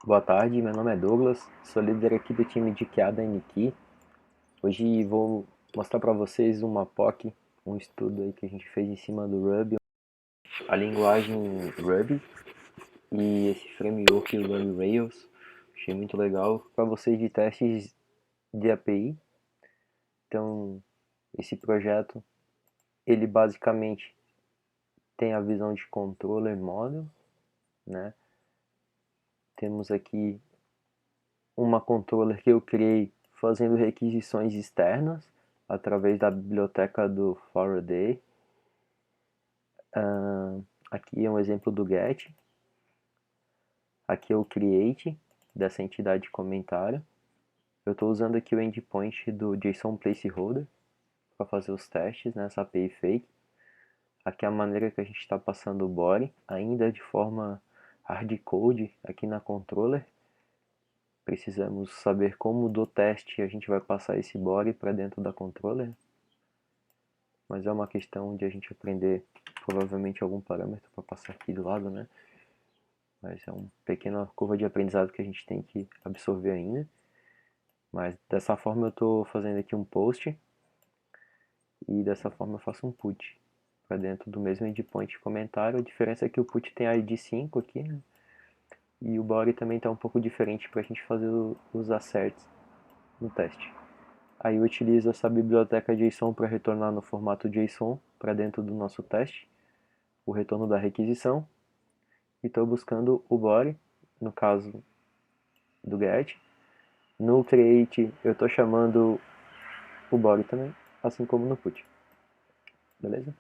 Boa tarde, meu nome é Douglas, sou líder aqui do time de QA da NQ. Hoje vou mostrar para vocês uma POC, um estudo aí que a gente fez em cima do Ruby, a linguagem Ruby e esse framework Ruby Rails. Achei muito legal para vocês de testes de API. Então, esse projeto, ele basicamente tem a visão de controller model, né? Temos aqui uma controller que eu criei fazendo requisições externas através da biblioteca do Faraday. Aqui é um exemplo do get. Aqui é o create dessa entidade de comentário. Eu estou usando aqui o endpoint do JSON Placeholder para fazer os testes nessa API fake. Aqui é a maneira que a gente está passando o body, ainda de forma hardcode aqui na controller. Precisamos saber como do teste a gente vai passar esse body para dentro da controller, mas é uma questão de a gente aprender provavelmente algum parâmetro para passar aqui do lado, né? Mas é uma pequena curva de aprendizado que a gente tem que absorver ainda. Mas dessa forma eu estou fazendo aqui um post e dessa forma eu faço um put para dentro do mesmo endpoint de comentário. A diferença é que o put tem ID 5 aqui, né? E o body também está um pouco diferente para a gente fazer os asserts no teste. Aí eu utilizo essa biblioteca JSON para retornar no formato JSON para dentro do nosso teste o retorno da requisição e estou buscando o body, no caso do get. No create eu estou chamando o body também, assim como no put, beleza?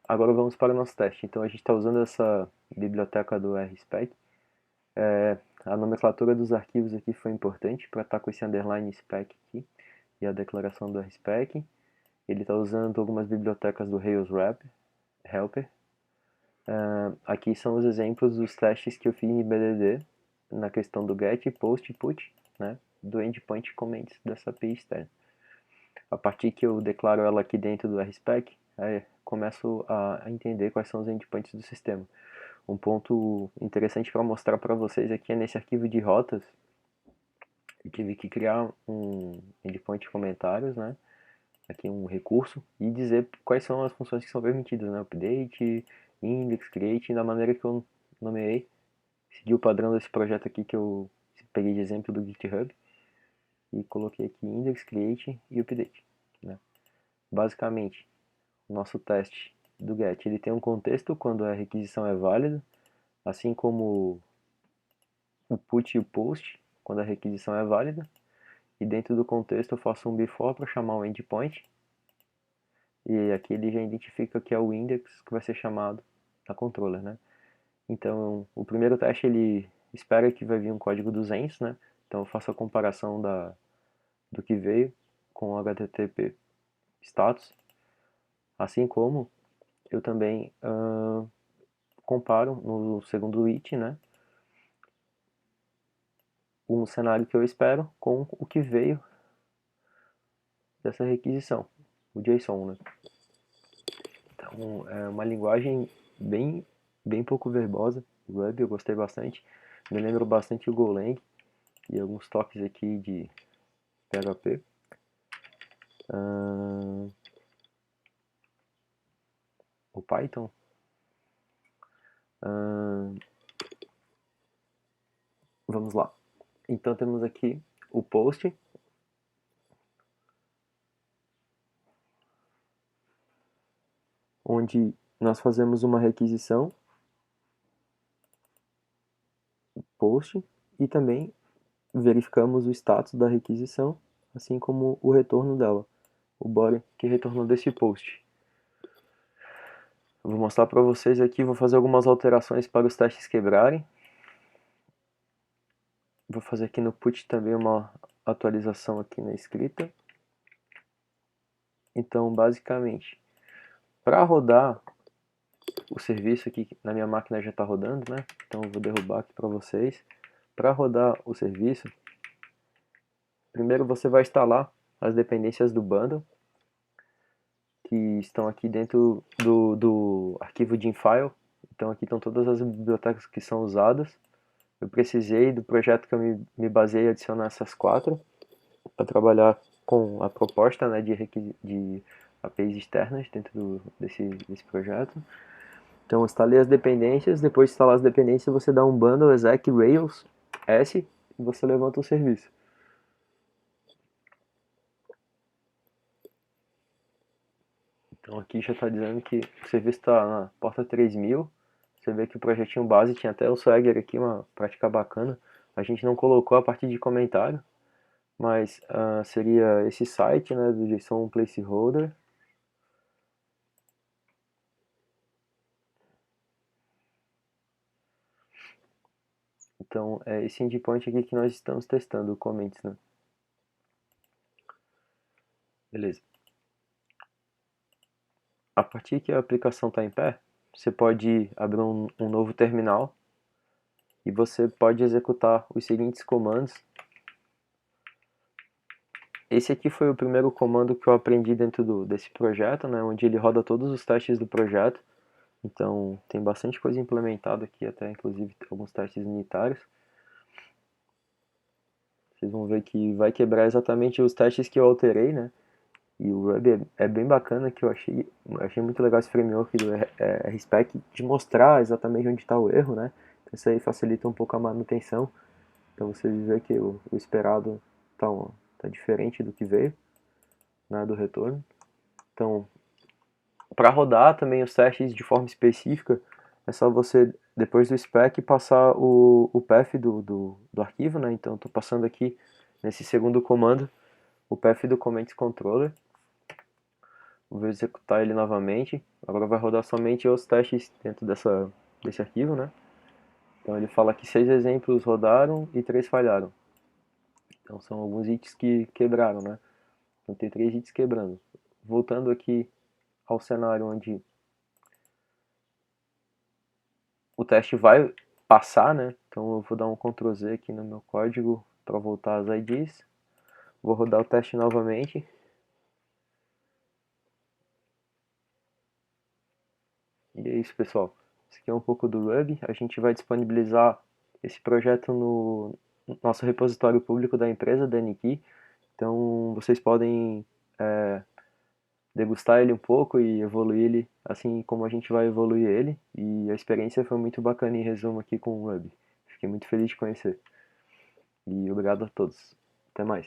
Agora vamos para o nosso teste. Então a gente está usando essa biblioteca do RSpec. A nomenclatura dos arquivos aqui foi importante para estar com esse underline spec aqui e a declaração do RSpec. Ele está usando algumas bibliotecas do Rails Helper. Aqui são os exemplos dos testes que eu fiz em BDD na questão do get, post e put, né, do endpoint comments dessa API externa. A partir que eu declaro ela aqui dentro do RSpec, começo a entender quais são os endpoints do sistema. Um ponto interessante para mostrar para vocês aqui é nesse arquivo de rotas, eu tive que criar um endpoint de comentários, né, aqui um recurso, e dizer quais são as funções que são permitidas, né, update, index, create, da maneira que eu nomeei, segui o padrão desse projeto aqui que eu peguei de exemplo do GitHub, e coloquei aqui index, create e update, né. Basicamente, o nosso teste do get ele tem um contexto quando a requisição é válida, assim como o put e o post quando a requisição é válida, e dentro do contexto eu faço um before para chamar o endpoint, e aqui ele já identifica que é o index que vai ser chamado na controller, né? Então, o primeiro teste ele espera que vai vir um código 200, né? Então eu faço a comparação do que veio com o HTTP status, assim como eu também comparo no segundo it, né? Um cenário que eu espero com o que veio dessa requisição, o JSON, né? Então, é uma linguagem bem pouco verbosa, o Ruby eu gostei bastante, me lembro bastante o Golang e alguns toques aqui de PHP. O Python. Vamos lá. Então temos aqui o post, onde nós fazemos uma requisição, post, e também verificamos o status da requisição, assim como o retorno dela, o body que retornou desse post. Eu vou mostrar para vocês aqui, vou fazer algumas alterações para os testes quebrarem. Vou fazer aqui no put também uma atualização aqui na escrita. Então, basicamente, para rodar o serviço aqui na minha máquina já está rodando, né? Então eu vou derrubar aqui para vocês. Para rodar o serviço, primeiro você vai instalar as dependências do bundle, que estão aqui dentro do arquivo de file. Então aqui estão todas as bibliotecas que são usadas eu precisei do projeto que eu me baseei adicionar essas 4 para trabalhar com a proposta, né, de APIs externas dentro desse projeto. Então, instalei as dependências, depois de instalar as dependências, você dá um bundle exec rails s e você levanta o serviço. Então aqui já está dizendo que o serviço está na porta 3000. Você vê que o projetinho base tinha até o Swagger aqui, uma prática bacana. A gente não colocou a parte de comentário, mas seria esse site, né, do JSON Placeholder. Então é esse endpoint aqui que nós estamos testando, o comments, né? Beleza. A partir que a aplicação está em pé, você pode abrir um novo terminal e você pode executar os seguintes comandos. Esse aqui foi o primeiro comando que eu aprendi dentro desse projeto, né, onde ele roda todos os testes do projeto. Então tem bastante coisa implementada aqui, até inclusive alguns testes unitários. Vocês vão ver que vai quebrar exatamente os testes que eu alterei, né? E o Ruby é bem bacana, que eu achei muito legal esse framework do RSpec de mostrar exatamente onde está o erro, né? Então isso aí facilita um pouco a manutenção. Então você vê que o esperado tá diferente do que veio, né, do retorno. Então, para rodar também os testes de forma específica, é só você, depois do spec, passar o path do arquivo, né? Então, estou passando aqui nesse segundo comando o path do Comments Controller. Vou executar ele novamente. Agora vai rodar somente os testes dentro desse arquivo, né? Então ele fala que 6 exemplos rodaram e 3 falharam. Então são alguns hits que quebraram, né? Então tem 3 hits quebrando. Voltando aqui ao cenário onde o teste vai passar, né? Então eu vou dar um Ctrl Z aqui no meu código para voltar às IDs. Vou rodar o teste novamente. E é isso, pessoal. Esse aqui é um pouco do Ruby. A gente vai disponibilizar esse projeto no nosso repositório público da empresa, da Niki. Então vocês podem degustar ele um pouco e evoluir ele assim como a gente vai evoluir ele. E a experiência foi muito bacana em resumo aqui com o Ruby. Fiquei muito feliz de conhecer. E obrigado a todos. Até mais.